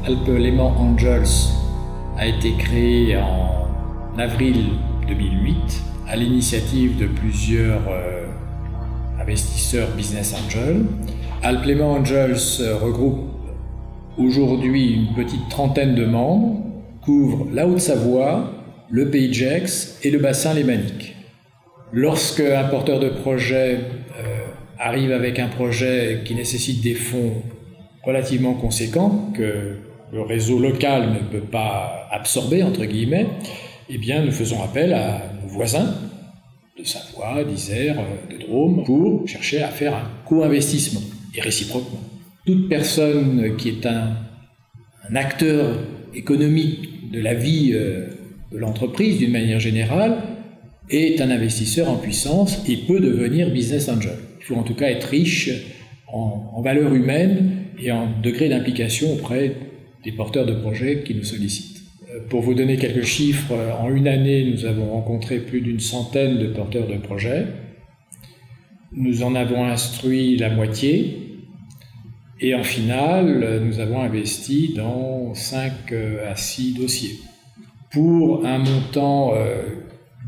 Alpes Léman Angels a été créé en avril 2008 à l'initiative de plusieurs investisseurs business angels. Alpes Léman Angels regroupe aujourd'hui une petite trentaine de membres, couvre la Haute-Savoie, le Pays de Gex et le bassin lémanique. Lorsque un porteur de projet arrive avec un projet qui nécessite des fonds relativement conséquents, que le réseau local ne peut pas absorber, entre guillemets, eh bien nous faisons appel à nos voisins de Savoie, d'Isère, de Drôme, pour chercher à faire un co-investissement, et réciproquement. Toute personne qui est un acteur économique de la vie de l'entreprise, d'une manière générale, est un investisseur en puissance et peut devenir business angel. Il faut en tout cas être riche en valeurs humaines et en degré d'implication auprès des porteurs de projets qui nous sollicitent. Pour vous donner quelques chiffres, en une année, nous avons rencontré plus d'une centaine de porteurs de projets. Nous en avons instruit la moitié. Et en finale, nous avons investi dans 5 à 6 dossiers pour un montant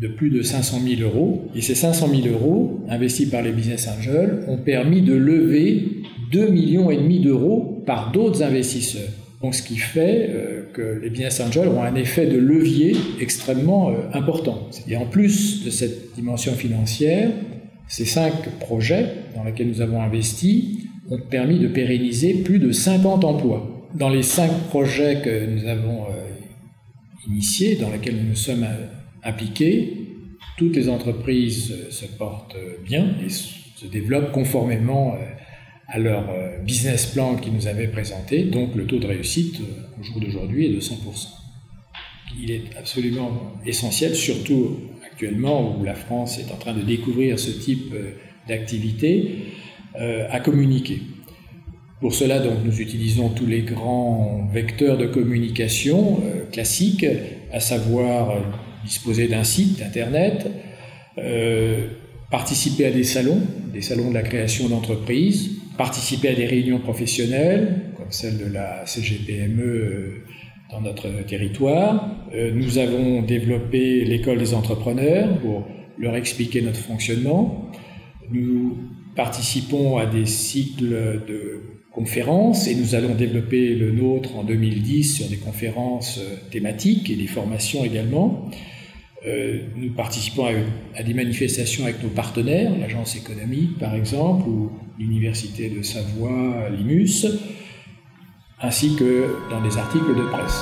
de plus de 500 000 euros. Et ces 500 000 euros investis par les business angels ont permis de lever 2,5 millions d'euros par d'autres investisseurs. Donc ce qui fait que les business angels ont un effet de levier extrêmement important. C'est-à-dire en plus de cette dimension financière, ces 5 projets dans lesquels nous avons investi ont permis de pérenniser plus de 50 emplois. Dans les 5 projets que nous avons initiés, dans lesquels nous nous sommes impliqués, toutes les entreprises se portent bien et se développent conformément à leur business plan qu'ils nous avaient présenté. Donc le taux de réussite au jour d'aujourd'hui est de 100%. Il est absolument essentiel, surtout actuellement où la France est en train de découvrir ce type d'activité, à communiquer. Pour cela, donc, nous utilisons tous les grands vecteurs de communication classiques, à savoir disposer d'un site internet, participer à des salons de la création d'entreprises, participer à des réunions professionnelles, comme celle de la CGPME dans notre territoire. Nous avons développé l'école des entrepreneurs pour leur expliquer notre fonctionnement. Nous participons à des cycles de conférences et nous allons développer le nôtre en 2010 sur des conférences thématiques et des formations également. Nous participons à des manifestations avec nos partenaires, l'Agence économique par exemple, ou l'Université de Savoie, l'IMUS, ainsi que dans des articles de presse.